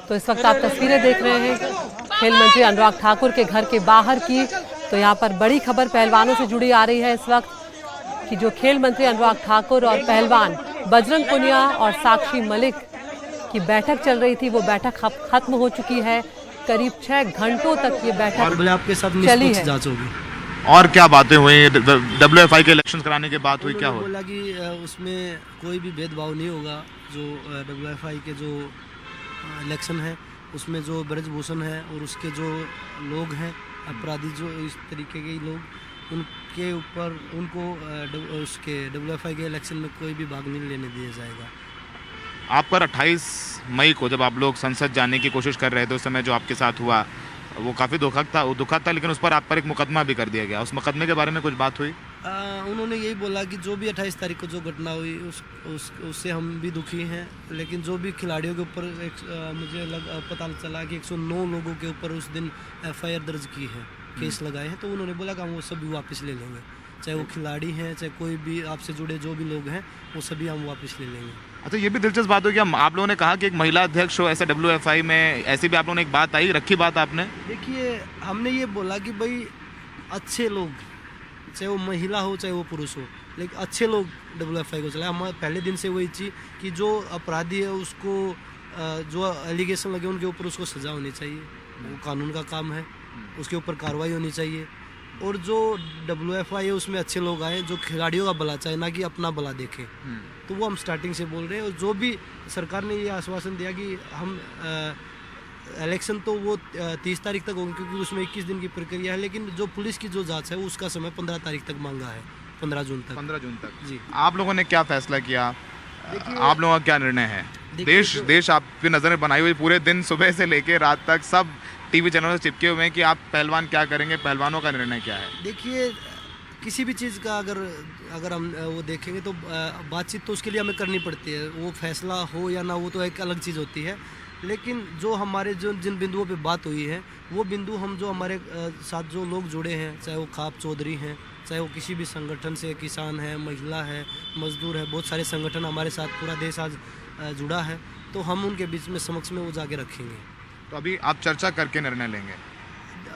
तो इस वक्त आप तस्वीरें देख रहे हैं खेल मंत्री अनुराग ठाकुर के घर के बाहर की। तो यहाँ पर बड़ी खबर पहलवानों से जुड़ी आ रही है इस वक्त कि जो खेल मंत्री अनुराग ठाकुर और पहलवान बजरंग पुनिया और साक्षी मलिक की बैठक चल रही थी, वो बैठक खत्म हो चुकी है। करीब 6 घंटों तक ये बैठक आपके साथ चली है। जांच होगी। और क्या बातें हुई? WFI के इलेक्शन कराने के बाद हुई क्या हुआ? बोला कि उसमें कोई भी भेदभाव नहीं होगा। जो WFI के जो इलेक्शन है उसमें जो ब्रजभूषण है और उसके जो लोग हैं अपराधी, जो इस तरीके के लोग, उनके ऊपर उनको उसके WFI के इलेक्शन में कोई भी भाग नहीं लेने दिया जाएगा। आप पर 28 मई को जब आप लोग संसद जाने की कोशिश कर रहे थे, उस समय जो आपके साथ हुआ वो काफ़ी दुखद था, लेकिन उस पर आप पर एक मुकदमा भी कर दिया गया। उस मुकदमे के बारे में कुछ बात हुई? उन्होंने यही बोला कि जो भी 28 तारीख को जो घटना हुई उससे हम भी दुखी हैं, लेकिन जो भी खिलाड़ियों के ऊपर मुझे पता चला कि 109 लोगों के ऊपर उस दिन FIR दर्ज की है, केस लगाए हैं। तो उन्होंने बोला कि हम वो सभी वापस ले लेंगे, चाहे वो खिलाड़ी हैं, चाहे कोई भी आपसे जुड़े जो भी लोग हैं, वो सभी हम वापस ले लेंगे। अच्छा, ये भी दिलचस्प बात हो कि आप लोगों ने कहा कि एक महिला अध्यक्ष हो ऐसे WFI में, ऐसी भी आप लोगों ने एक बात आई रखी बात आपने। देखिए, हमने ये बोला कि भाई अच्छे लोग, चाहे वो महिला हो चाहे वो पुरुष हो, लेकिन अच्छे लोग WFI को चलाए। हम पहले दिन से वही चीज़ कि जो अपराधी है उसको जो एलिगेशन लगे उनके ऊपर उसको सज़ा होनी चाहिए, वो कानून का काम है, उसके ऊपर कार्रवाई होनी चाहिए। और जो WFI है उसमें अच्छे लोग आए जो खिलाड़ियों का भला चाहे, ना कि अपना भला देखें। तो वो हम स्टार्टिंग से बोल रहे हैं। और जो भी सरकार ने ये आश्वासन दिया कि हम इलेक्शन तो वो 30 तारीख तक होंगे, क्योंकि उसमें 21 दिन की प्रक्रिया है, लेकिन जो पुलिस की जो जांच है उसका समय 15 तारीख तक मांगा है, 15 जून तक। 15 जून तक जी। आप लोगों ने क्या फैसला किया? आप लोगों का क्या निर्णय है? देश आपकी नज़र में बनाई हुई, पूरे दिन सुबह से लेके रात तक सब TV चैनलों से चिपके हुए हैं कि आप पहलवान क्या करेंगे, पहलवानों का निर्णय क्या है? देखिए, किसी भी चीज़ का अगर हम वो देखेंगे तो बातचीत तो उसके लिए हमें करनी पड़ती है। वो फैसला हो या ना हो तो एक अलग चीज़ होती है, लेकिन जो हमारे जिन बिंदुओं पे बात हुई है वो बिंदु हम जो हमारे साथ जो लोग जुड़े हैं, चाहे वो खाप चौधरी हैं, चाहे वो किसी भी संगठन से, किसान है, महिला है, मजदूर है, बहुत सारे संगठन हमारे साथ, पूरा देश आज जुड़ा है, तो हम उनके बीच में समक्ष में वो जाके रखेंगे। तो अभी आप चर्चा करके निर्णय लेंगे?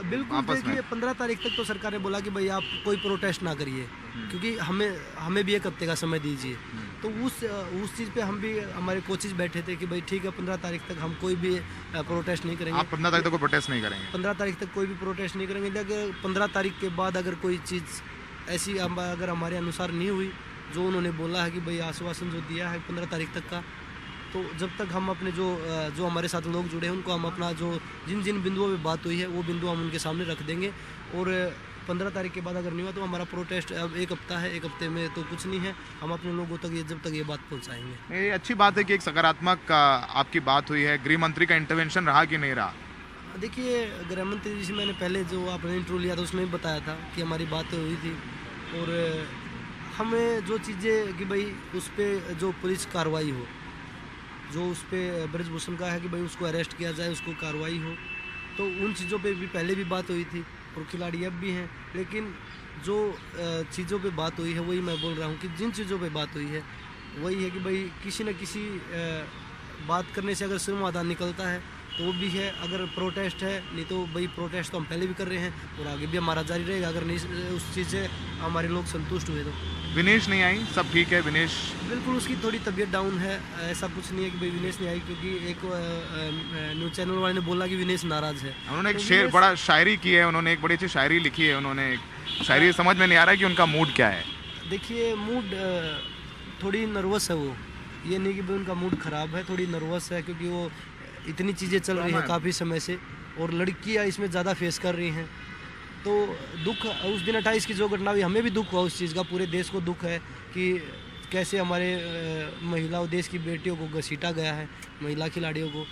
बिल्कुल। देखिए, 15 तारीख तक तो सरकार ने बोला कि भाई आप कोई प्रोटेस्ट ना करिए, क्योंकि हमें भी एक हफ्ते का समय दीजिए। तो उस चीज़ पे हम भी, हमारे कोचेज बैठे थे कि भाई ठीक है, 15 तारीख तक हम कोई भी प्रोटेस्ट नहीं करेंगे। आप 15 तारीख तक कोई प्रोटेस्ट नहीं करेंगे? 15 तारीख तक कोई भी प्रोटेस्ट नहीं करेंगे। लेकिन 15 तारीख के बाद अगर कोई चीज़ ऐसी अगर हमारे अनुसार नहीं हुई, जो उन्होंने बोला है कि भाई आश्वासन जो दिया है 15 तारीख तक का, तो जब तक हम अपने जो हमारे साथ लोग जुड़े हैं उनको हम अपना जो जिन बिंदुओं पे बात हुई है वो बिंदु हम उनके सामने रख देंगे। और 15 तारीख के बाद अगर नहीं हुआ तो हमारा प्रोटेस्ट अब 1 हफ्ता है, 1 हफ्ते में तो कुछ नहीं है, हम अपने लोगों तक जब तक ये बात पहुंचाएंगे। ये अच्छी बात है कि एक सकारात्मक आपकी बात हुई है। गृह मंत्री का इंटरवेंशन रहा कि नहीं रहा? देखिए, गृह मंत्री जी से मैंने पहले जो आपने इंटरव्यू लिया था उसमें भी बताया था कि हमारी बातें हुई थी, और हमें जो चीज़ें कि भाई उस पर जो पुलिस कार्रवाई हो, जो उस पर ब्रजभूषण का है कि भाई उसको अरेस्ट किया जाए, उसको कार्रवाई हो, तो उन चीज़ों पे भी पहले भी बात हुई थी और खिलाड़ी अब भी हैं। लेकिन जो चीज़ों पे बात हुई है वही मैं बोल रहा हूँ कि जिन चीज़ों पे बात हुई है वही है कि भाई किसी न किसी बात करने से अगर समाधान निकलता है तो वो भी है। अगर प्रोटेस्ट है, नहीं तो भाई प्रोटेस्ट तो हम पहले भी कर रहे हैं और आगे भी हमारा जारी रहेगा, अगर नहीं उस चीज़ से हमारे लोग संतुष्ट हुए तो। विनेश नहीं आई, सब ठीक है? विनेश बिल्कुल, उसकी थोड़ी तबीयत डाउन है, ऐसा कुछ नहीं है कि भाई विनेश नहीं आई, क्योंकि एक न्यूज़ चैनल वाले ने बोला कि विनेश नाराज़ है। उन्होंने एक शेर बड़ा शायरी की है, उन्होंने एक बड़ी अच्छी शायरी लिखी है, उन्होंने शायरी समझ में नहीं आ रहा है कि उनका मूड क्या है। देखिए, मूड थोड़ी नर्वस है वो, ये नहीं कि भाई उनका मूड ख़राब है, थोड़ी नर्वस है, क्योंकि वो इतनी चीज़ें चल रही हैं काफ़ी समय से और लड़कियाँ इसमें ज़्यादा फेस कर रही हैं। तो दुख उस दिन 28 की जो घटना हुई, हमें भी दुख हुआ उस चीज़ का, पूरे देश को दुख है कि कैसे हमारे महिलाओं, देश की बेटियों को घसीटा गया है, महिला खिलाड़ियों को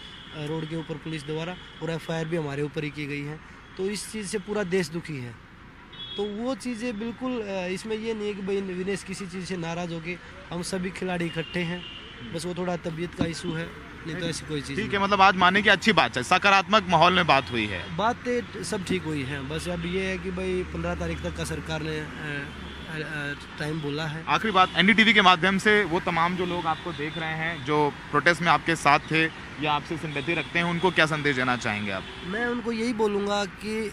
रोड के ऊपर पुलिस द्वारा, और FIR भी हमारे ऊपर ही की गई है। तो इस चीज़ से पूरा देश दुखी है। तो वो चीज़ें बिल्कुल, इसमें ये नहीं है कि भाई विनेश किसी चीज़ से नाराज़ हो गए, हम सभी खिलाड़ी इकट्ठे हैं, बस वो थोड़ा तबीयत का इशू है, नहीं तो ऐसी कोई चीज़ ठीक है। मतलब आज मानने की अच्छी बात है, सकारात्मक माहौल में बात हुई है, बातें सब ठीक हुई हैं। बस अब ये है कि भाई 15 तारीख तक का सरकार ने टाइम बोला है। आखिरी बात, एनडीटीवी के माध्यम से वो तमाम जो लोग आपको देख रहे हैं, जो प्रोटेस्ट में आपके साथ थे या आपसे सिंपैथी रखते हैं, उनको क्या संदेश देना चाहेंगे आप? मैं उनको यही बोलूँगा कि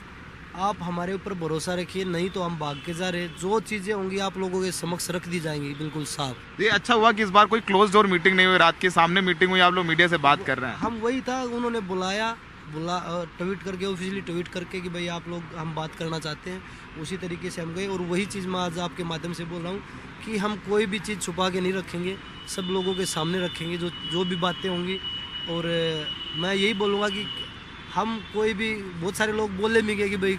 आप हमारे ऊपर भरोसा रखिए, नहीं तो हम भाग के जा रहे। जो चीज़ें होंगी आप लोगों के समक्ष रख दी जाएंगी बिल्कुल साफ। ये अच्छा हुआ कि इस बार कोई क्लोज डोर मीटिंग नहीं हुई, रात के सामने मीटिंग हुई, आप लोग मीडिया से बात कर रहे हैं। हम वही था, उन्होंने बुलाया ट्वीट करके, ऑफिशियली ट्वीट करके कि भाई आप लोग हम बात करना चाहते हैं, उसी तरीके से हम गए। और वही चीज़ मैं आज आपके माध्यम से बोल रहा हूँ कि हम कोई भी चीज़ छुपा के नहीं रखेंगे, सब लोगों के सामने रखेंगे जो भी बातें होंगी। और मैं यही बोलूँगा कि हम कोई भी, बहुत सारे लोग बोलने भी गए कि भाई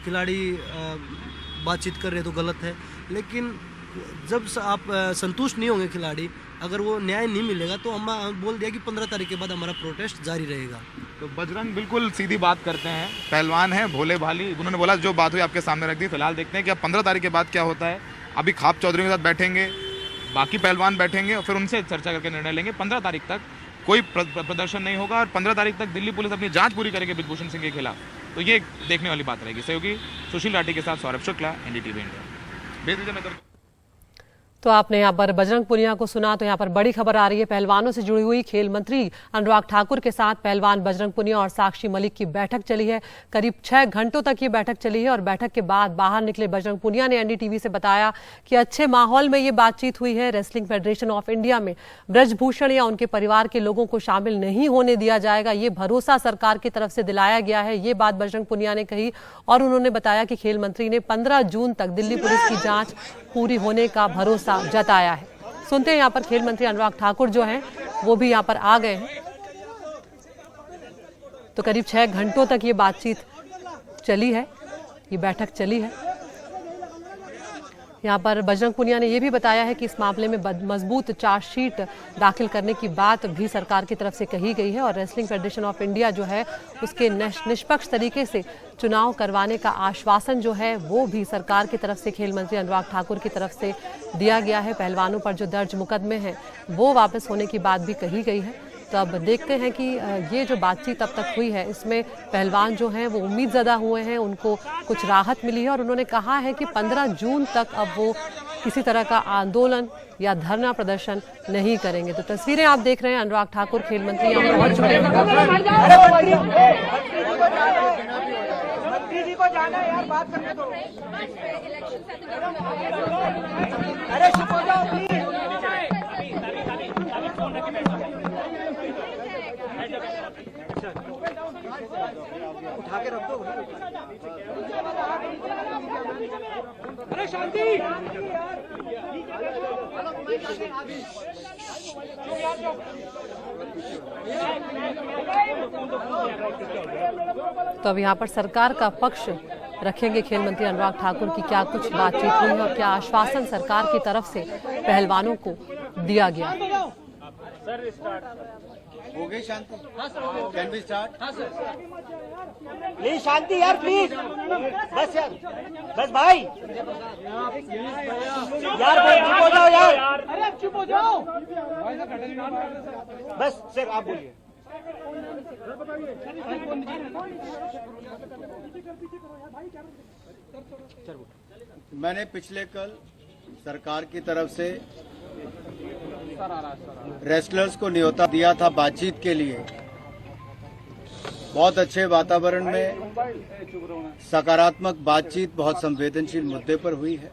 खिलाड़ी बातचीत कर रहे तो गलत है, लेकिन जब आप संतुष्ट नहीं होंगे खिलाड़ी, अगर वो न्याय नहीं मिलेगा तो हम बोल दिया कि 15 तारीख के बाद हमारा प्रोटेस्ट जारी रहेगा। तो बजरंग बिल्कुल सीधी बात करते हैं, पहलवान हैं, भोले भाली। उन्होंने बोला जो बात हुई आपके सामने रख दी। फिलहाल देखते हैं कि अब 15 तारीख के बाद क्या होता है। अभी खाप चौधरी के साथ बैठेंगे, बाकी पहलवान बैठेंगे और फिर उनसे चर्चा करके निर्णय लेंगे। 15 तारीख तक कोई प्रदर्शन नहीं होगा और 15 तारीख तक दिल्ली पुलिस अपनी जांच पूरी करेगी ब्रिजभूषण सिंह के खिलाफ। तो ये देखने वाली बात रहेगी। सहयोगी सुशील राठी के साथ सौरभ शुक्ला, एनडीटीवी इंडिया। तो आपने यहाँ पर बजरंग पुनिया को सुना। तो यहाँ पर बड़ी खबर आ रही है, पहलवानों से जुड़ी हुई। खेल मंत्री अनुराग ठाकुर के साथ पहलवान बजरंग पुनिया और साक्षी मलिक की बैठक चली है। करीब 6 घंटों तक ये बैठक चली है और बैठक के बाद बाहर निकले बजरंग पुनिया ने एनडीटीवी से बताया कि अच्छे माहौल में ये बातचीत हुई है। रेसलिंग फेडरेशन ऑफ इंडिया में ब्रजभूषण या उनके परिवार के लोगों को शामिल नहीं होने दिया जाएगा, ये भरोसा सरकार की तरफ से दिलाया गया है। ये बात बजरंग पुनिया ने कही और उन्होंने बताया कि खेल मंत्री ने 15 जून तक दिल्ली पुलिस की जांच पूरी होने का भरोसा जताया है। सुनते हैं यहाँ पर खेल मंत्री अनुराग ठाकुर जो हैं वो भी यहाँ पर आ गए हैं। तो करीब 6 घंटों तक ये बातचीत चली है, ये बैठक चली है। यहाँ पर बजरंग पुनिया ने यह भी बताया है कि इस मामले में मजबूत चार्जशीट दाखिल करने की बात भी सरकार की तरफ से कही गई है और रेसलिंग फेडरेशन ऑफ इंडिया जो है उसके निष्पक्ष तरीके से चुनाव करवाने का आश्वासन जो है वो भी सरकार की तरफ से खेल मंत्री अनुराग ठाकुर की तरफ से दिया गया है। पहलवानों पर जो दर्ज मुकदमे हैं वो वापस होने की बात भी कही गई है। तो अब देखते हैं कि ये जो बातचीत अब तक हुई है इसमें पहलवान जो हैं वो उम्मीदज़दा हुए हैं, उनको कुछ राहत मिली है और उन्होंने कहा है कि 15 जून तक अब वो किसी तरह का आंदोलन या धरना प्रदर्शन नहीं करेंगे। तो तस्वीरें आप देख रहे हैं, अनुराग ठाकुर खेल मंत्री यहाँ पहुंच चुके हैं। मंत्री जी को जाना है यार, बात करने दो। अरे चुप हो जाओ प्लीज। उठा के रख दो। अरे शांति। तो अब यहाँ पर सरकार का पक्ष रखेंगे खेल मंत्री अनुराग ठाकुर की क्या कुछ बातचीत हुई और क्या आश्वासन सरकार की तरफ से पहलवानों को दिया गया। हो गई शांति? Can we start? प्लीज शांति यार, प्लीज। बस यार, बस भाई यार, चुप हो जाओ यार। अरे चुप हो जाओ। बस सर आप बोलिए। मैंने पिछले कल सरकार की तरफ से रेसलर्स को न्योता दिया था बातचीत के लिए। बहुत अच्छे वातावरण में सकारात्मक बातचीत बहुत संवेदनशील मुद्दे पर हुई है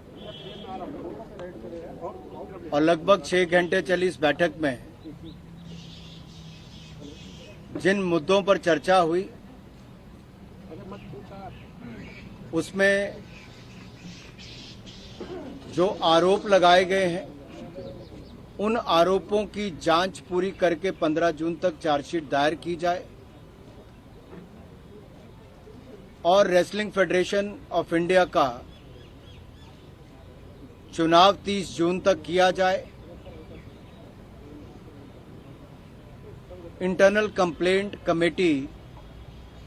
और लगभग 6 घंटे चली इस बैठक में जिन मुद्दों पर चर्चा हुई उसमें जो आरोप लगाए गए हैं उन आरोपों की जांच पूरी करके 15 जून तक चार्जशीट दायर की जाए और रेसलिंग फेडरेशन ऑफ इंडिया का चुनाव 30 जून तक किया जाए। Internal complaint committee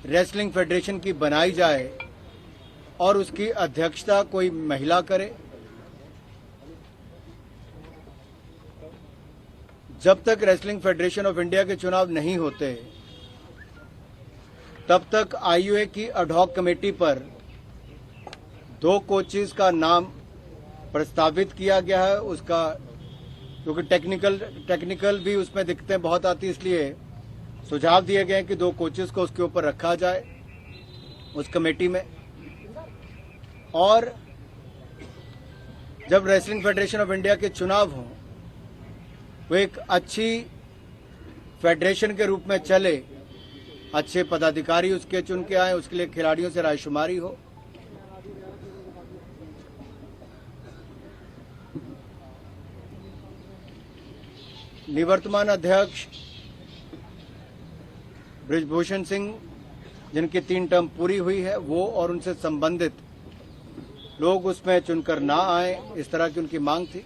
wrestling federation की बनाई जाए और उसकी अध्यक्षता कोई महिला करे। जब तक रेसलिंग फेडरेशन ऑफ इंडिया के चुनाव नहीं होते तब तक आईयूए की एडहॉक कमेटी पर 2 कोचेस का नाम प्रस्तावित किया गया है उसका, क्योंकि टेक्निकल भी उसमें दिक्कतें बहुत आती, इसलिए सुझाव दिए गए हैं कि 2 कोचेस को उसके ऊपर रखा जाए उस कमेटी में। और जब रेसलिंग फेडरेशन ऑफ इंडिया के चुनाव हों, वो एक अच्छी फेडरेशन के रूप में चले, अच्छे पदाधिकारी उसके चुन के आए, उसके लिए खिलाड़ियों से रायशुमारी हो। निवर्तमान अध्यक्ष बृजभूषण सिंह, जिनकी 3 टर्म पूरी हुई है, वो और उनसे संबंधित लोग उसमें चुनकर ना आए, इस तरह की उनकी मांग थी।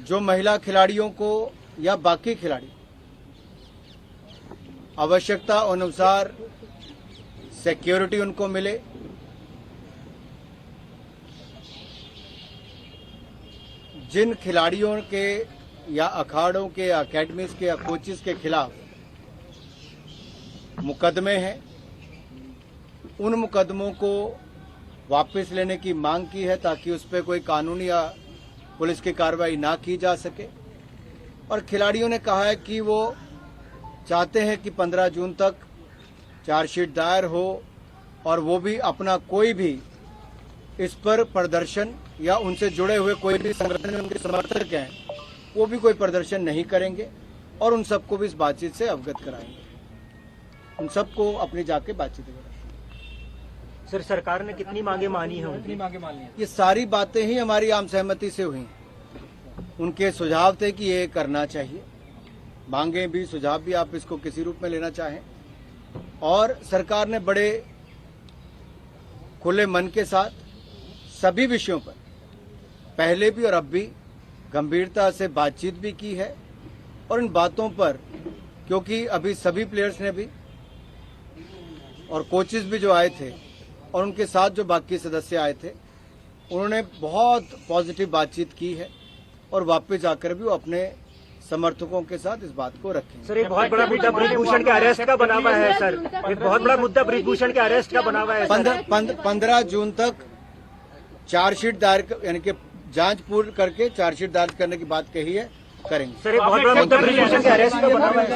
जो महिला खिलाड़ियों को या बाकी खिलाड़ी आवश्यकता अनुसार सिक्योरिटी उनको मिले, जिन खिलाड़ियों के या अखाड़ों के या अकेडमीज के या कोचेस के खिलाफ मुकदमे हैं, उन मुकदमों को वापस लेने की मांग की है, ताकि उस पर कोई कानूनी या पुलिस की कार्रवाई ना की जा सके। और खिलाड़ियों ने कहा है कि वो चाहते हैं कि 15 जून तक चार्जशीट दायर हो, और वो भी अपना कोई भी इस पर प्रदर्शन या उनसे जुड़े हुए कोई भी संगठन उनके समर्थक हैं, वो भी कोई प्रदर्शन नहीं करेंगे, और उन सबको भी इस बातचीत से अवगत कराएंगे। उन सबको अपनी जाके बातचीत कराएंगे। सर, सरकार ने कितनी मांगे मानी है? कितनी मांगे मानी है? ये सारी बातें ही हमारी आम सहमति से हुई। उनके सुझाव थे कि ये करना चाहिए, मांगे भी सुझाव भी, आप इसको किसी रूप में लेना चाहें। और सरकार ने बड़े खुले मन के साथ सभी विषयों पर पहले भी और अब भी गंभीरता से बातचीत भी की है। और इन बातों पर, क्योंकि अभी सभी प्लेयर्स ने भी और कोचेस भी जो आए थे और उनके साथ जो बाकी सदस्य आए थे, उन्होंने बहुत पॉजिटिव बातचीत की है, और वापस जाकर भी वो अपने समर्थकों के साथ इस बात को रखें। सर, एक बहुत बड़ा मुद्दा बृजभूषण के अरेस्ट का बना हुआ है। सर, एक बहुत बड़ा मुद्दा बृजभूषण के अरेस्ट का बना हुआ है। 15 जून तक चार्जशीट दायर, यानी कि जांच पूर्ण करके चार्जशीट दायर करने की बात कही है, करेंगे। सर, एक बहुत बड़ा मुद्दा बृजभूषण के अरेस्ट का बना हुआ है।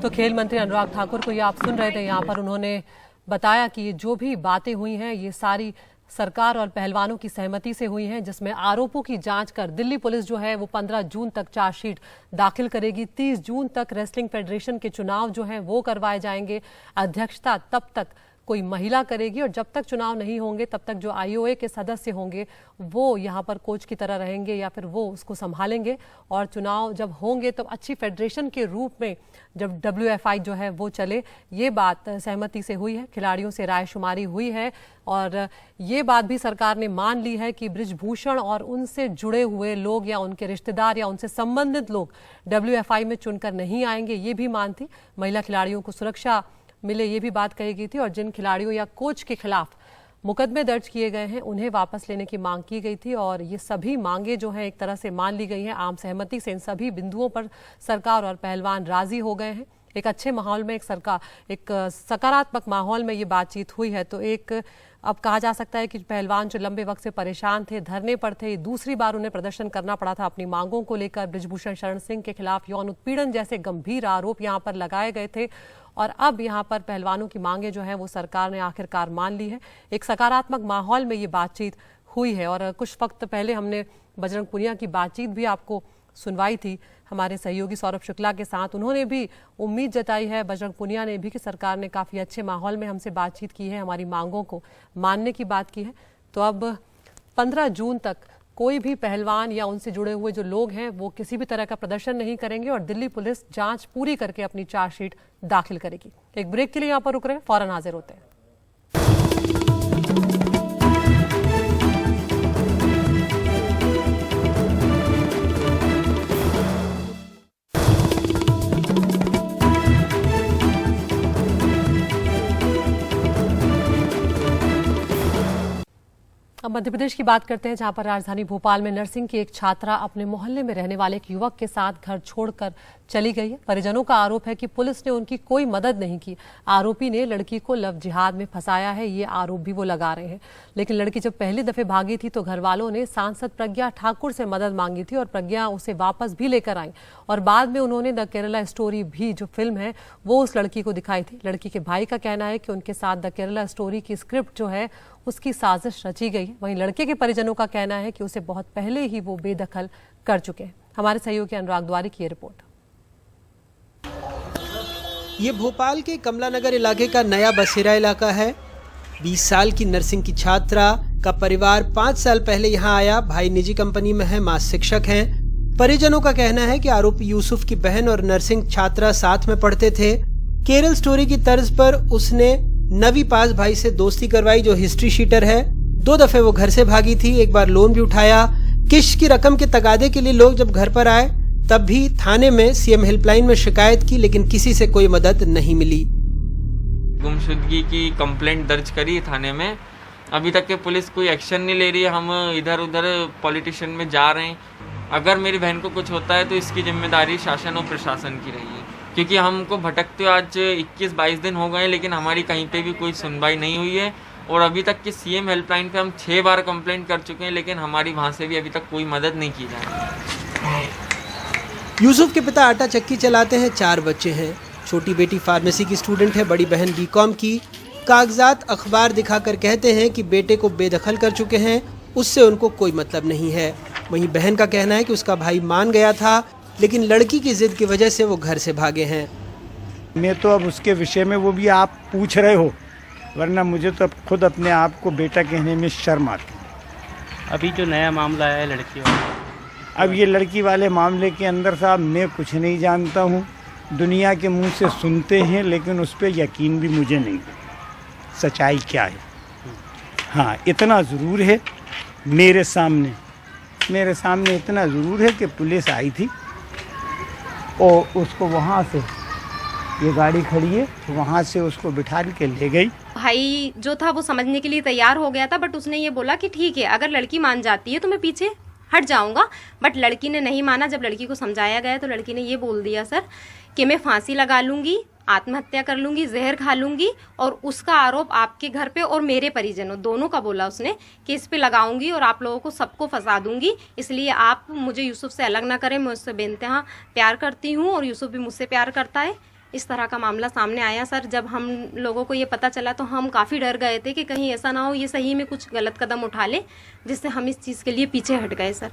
तो खेल मंत्री अनुराग ठाकुर को ये आप सुन रहे थे, यहाँ पर उन्होंने बताया कि जो भी बातें हुई हैं ये सारी सरकार और पहलवानों की सहमति से हुई हैं, जिसमें आरोपों की जांच कर दिल्ली पुलिस जो है वो 15 जून तक चार्जशीट दाखिल करेगी। 30 जून तक रेसलिंग फेडरेशन के चुनाव जो हैं वो करवाए जाएंगे। अध्यक्षता तब तक कोई महिला करेगी, और जब तक चुनाव नहीं होंगे तब तक जो आईओए के सदस्य होंगे वो यहाँ पर कोच की तरह रहेंगे या फिर वो उसको संभालेंगे। और चुनाव जब होंगे तो अच्छी फेडरेशन के रूप में जब WFI जो है वो चले, ये बात सहमति से हुई है। खिलाड़ियों से रायशुमारी हुई है, और ये बात भी सरकार ने मान ली है कि बृजभूषण और उनसे जुड़े हुए लोग या उनके रिश्तेदार या उनसे संबंधित लोग WFI में चुनकर नहीं आएंगे। ये भी मान थी। महिला खिलाड़ियों को सुरक्षा मिले, ये भी बात कही गई थी। और जिन खिलाड़ियों या कोच के खिलाफ मुकदमे दर्ज किए गए हैं उन्हें वापस लेने की मांग की गई थी। और ये सभी मांगे जो हैं एक तरह से मान ली गई हैं। आम सहमति से इन सभी बिंदुओं पर सरकार और पहलवान राजी हो गए हैं। एक अच्छे माहौल में, एक सकारात्मक माहौल में ये बातचीत हुई है। तो एक अब कहा जा सकता है कि पहलवान जो लंबे वक्त से परेशान थे, धरने पर थे, दूसरी बार उन्हें प्रदर्शन करना पड़ा था अपनी मांगों को लेकर। बृजभूषण शरण सिंह के खिलाफ यौन उत्पीड़न जैसे गंभीर आरोप यहाँ पर लगाए गए थे, और अब यहाँ पर पहलवानों की मांगे जो हैं वो सरकार ने आखिरकार मान ली है। एक सकारात्मक माहौल में ये बातचीत हुई है। और कुछ वक्त पहले हमने बजरंग पुनिया की बातचीत भी आपको सुनवाई थी हमारे सहयोगी सौरभ शुक्ला के साथ। उन्होंने भी उम्मीद जताई है, बजरंग पुनिया ने भी, कि सरकार ने काफ़ी अच्छे माहौल में हमसे बातचीत की है, हमारी मांगों को मानने की बात की है। तो अब 15 जून तक कोई भी पहलवान या उनसे जुड़े हुए जो लोग हैं वो किसी भी तरह का प्रदर्शन नहीं करेंगे, और दिल्ली पुलिस जांच पूरी करके अपनी चार्जशीट दाखिल करेगी। एक ब्रेक के लिए यहाँ पर रुक रहे हैं, फौरन हाजिर होते हैं। अब मध्य प्रदेश की बात करते हैं, जहां पर राजधानी भोपाल में नर्सिंग की एक छात्रा अपने मोहल्ले में रहने वाले एक युवक के साथ घर छोड़कर चली गई है। परिजनों का आरोप है कि पुलिस ने उनकी कोई मदद नहीं की। आरोपी ने लड़की को लव जिहाद में फंसाया है, ये आरोप भी वो लगा रहे हैं। लेकिन लड़की जब पहली दफे भागी थी तो घर वालों ने सांसद प्रज्ञा ठाकुर से मदद मांगी थी और प्रज्ञा उसे वापस भी लेकर आई और बाद में उन्होंने द केरला स्टोरी भी जो फिल्म है वो उस लड़की को दिखाई थी। लड़की के भाई का कहना है कि उनके साथ द केरला स्टोरी की स्क्रिप्ट जो है उसकी साजिश रची गई है। वहीं लड़के के परिजनों का कहना है कि उसे बहुत पहले ही वो बेदखल कर चुके हैं। हमारे सहयोगी अनुराग द्वारी की ये रिपोर्ट। ये भोपाल के कमला नगर इलाके का नया बसेरा इलाका है। 20 साल की नर्सिंग की छात्रा का परिवार 5 साल पहले यहाँ आया। भाई निजी कंपनी में है, मां शिक्षक हैं। परिजनों का कहना है कि आरोपी यूसुफ की बहन और नर्सिंग छात्रा साथ में पढ़ते थे। केरल स्टोरी की तर्ज पर उसने नवी पास भाई से दोस्ती करवाई, जो हिस्ट्री शीटर है। 2 दफे वो घर से भागी थी, एक बार लोन भी उठाया। किश्त की रकम के तगादे के लिए लोग जब घर पर आए तब भी थाने में सीएम हेल्पलाइन में शिकायत की, लेकिन किसी से कोई मदद नहीं मिली। गुमशुदगी की कंप्लेंट दर्ज करी थाने में, अभी तक के पुलिस कोई एक्शन नहीं ले रही है। हम इधर उधर पॉलिटिशियन में जा रहे हैं। अगर मेरी बहन को कुछ होता है तो इसकी जिम्मेदारी शासन और प्रशासन की रही है, क्योंकि हमको भटकते आज 21-22 दिन हो गए, लेकिन हमारी कहीं पे भी कोई सुनवाई नहीं हुई है। और अभी तक की सीएम हेल्पलाइन पे हम 6 बार कंप्लेंट कर चुके हैं, लेकिन हमारी वहाँ से भी अभी तक कोई मदद नहीं की जा रही। यूसुफ के पिता आटा चक्की चलाते हैं, 4 बच्चे हैं। छोटी बेटी फार्मेसी की स्टूडेंट है, बड़ी बहन बीकॉम की। कागजात अखबार दिखाकर कहते हैं कि बेटे को बेदखल कर चुके हैं, उससे उनको कोई मतलब नहीं है। वहीं बहन का कहना है कि उसका भाई मान गया था, लेकिन लड़की की जिद की वजह से वो घर से भागे हैं। मैं तो अब उसके विषय में वो भी आप पूछ रहे हो, वरना मुझे तो अब खुद अपने आप को बेटा कहने में शर्म आती। अभी जो नया मामला है लड़की वाला, अब ये लड़की वाले मामले के अंदर साहब मैं कुछ नहीं जानता हूँ। दुनिया के मुंह से सुनते हैं, लेकिन उस पर यकीन भी मुझे नहीं सच्चाई क्या है। हाँ, इतना ज़रूर है मेरे सामने इतना ज़रूर है कि पुलिस आई थी और उसको वहाँ से, ये गाड़ी खड़ी है, तो वहाँ से उसको बिठा के ले गई। भाई जो था वो समझने के लिए तैयार हो गया था, बट उसने ये बोला कि ठीक है, अगर लड़की मान जाती है तो मैं पीछे हट जाऊंगा। बट लड़की ने नहीं माना। जब लड़की को समझाया गया तो लड़की ने ये बोल दिया सर कि मैं फांसी लगा लूंगी, आत्महत्या कर लूंगी, जहर खा लूंगी, और उसका आरोप आपके घर पे और मेरे परिजनों दोनों का बोला उसने कि इस पे लगाऊंगी और आप लोगों को सबको फंसा दूंगी। इसलिए आप मुझे यूसुफ से अलग ना करें, मैं उससे बेइंतहा प्यार करती हूँ और यूसुफ भी मुझसे प्यार करता है। इस तरह का मामला सामने आया सर। जब हम लोगों को ये पता चला तो हम काफ़ी डर गए थे कि कहीं ऐसा ना हो ये सही में कुछ गलत कदम उठा ले, जिससे हम इस चीज़ के लिए पीछे हट गए सर।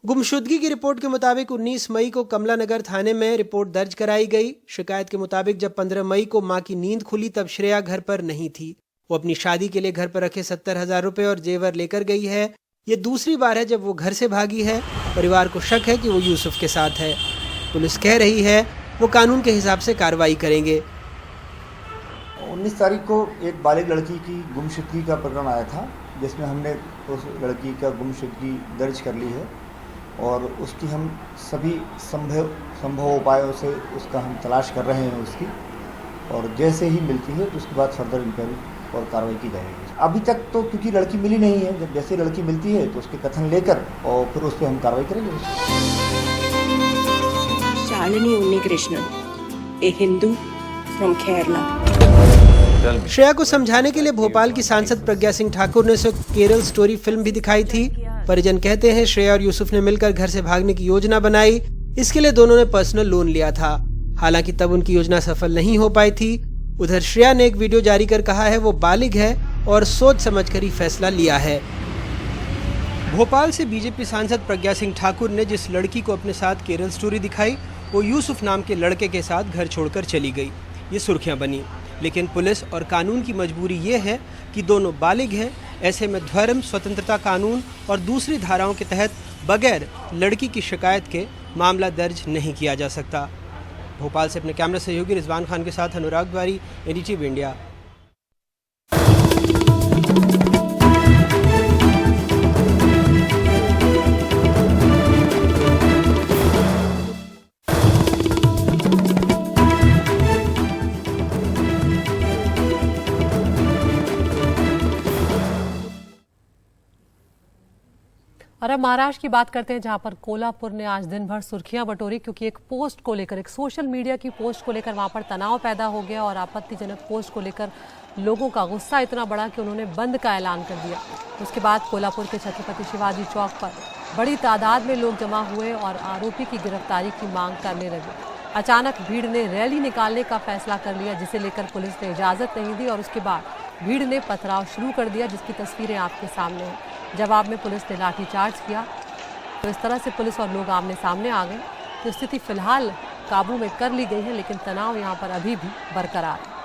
गुमशुदगी की रिपोर्ट के मुताबिक 19 मई को कमला नगर थाने में रिपोर्ट दर्ज कराई गई। शिकायत के मुताबिक जब 15 मई को मां की नींद खुली तब श्रेया घर पर नहीं थी। वो अपनी शादी के लिए घर पर रखे 70,000 रुपए और जेवर लेकर गई है। ये दूसरी बार है जब वो घर से भागी है। परिवार को शक है कि वो यूसुफ के साथ है। पुलिस कह रही है वो कानून के हिसाब से कार्रवाई करेंगे। 19 तारीख को एक बालिग लड़की की गुमशुदगी का प्रकरण आया था, जिसमें हमने उस लड़की का गुमशुदगी दर्ज कर ली है और उसकी हम सभी संभव उपायों से उसका हम तलाश कर रहे हैं उसकी, और जैसे ही मिलती है तो उसके बाद फर्दर इंक्वायरी और कार्रवाई की जाएगी। अभी तक तो क्योंकि लड़की मिली नहीं है, जब जैसे लड़की मिलती है तो उसके कथन लेकर और फिर उस पर हम कार्रवाई करेंगे। शालिनी उन्नीकृष्णन, ए हिंदू फ्रॉम केरला। श्रेया को समझाने के लिए भोपाल की सांसद प्रज्ञा सिंह ठाकुर ने केरल स्टोरी फिल्म भी दिखाई थी। परिजन कहते हैं श्रेया और यूसुफ ने मिलकर घर से भागने की योजना बनाई। इसके लिए दोनों ने पर्सनल लोन लिया था। हालांकि तब उनकी योजना सफल नहीं हो पाई थी। उधर श्रेया ने एक वीडियो जारी कर कहा है वो बालिग है और सोच समझकर ही फैसला लिया है। भोपाल से बीजेपी सांसद प्रज्ञा सिंह ठाकुर ने जिस लड़की को अपने साथ केरल स्टोरी दिखाई वो यूसुफ नाम के लड़के के साथ घर छोड़कर चली गई। ये सुर्खियां बनी, लेकिन पुलिस और कानून की मजबूरी ये है कि दोनों बालिग हैं। ऐसे में धर्म स्वतंत्रता कानून और दूसरी धाराओं के तहत बगैर लड़की की शिकायत के मामला दर्ज नहीं किया जा सकता। भोपाल से अपने कैमरा सहयोगी रिजवान खान के साथ अनुराग द्वारी, NDTV इंडिया। और अब महाराष्ट्र की बात करते हैं, जहां पर कोल्हापुर ने आज दिन भर सुर्खियां बटोरी, क्योंकि एक पोस्ट को लेकर, एक सोशल मीडिया की पोस्ट को लेकर वहां पर तनाव पैदा हो गया और आपत्तिजनक पोस्ट को लेकर लोगों का गुस्सा इतना बढ़ा कि उन्होंने बंद का ऐलान कर दिया। उसके बाद कोल्हापुर के छत्रपति शिवाजी चौक पर बड़ी तादाद में लोग जमा हुए और आरोपी की गिरफ्तारी की मांग करने लगे। अचानक भीड़ ने रैली निकालने का फैसला कर लिया, जिसे लेकर पुलिस ने इजाज़त नहीं दी और उसके बाद भीड़ ने पथराव शुरू कर दिया, जिसकी तस्वीरें आपके सामने हैं। जवाब में पुलिस ने लाठीचार्ज किया। तो इस तरह से पुलिस और लोग आमने सामने आ गए। तो स्थिति फिलहाल काबू में कर ली गई है, लेकिन तनाव यहाँ पर अभी भी बरकरार है।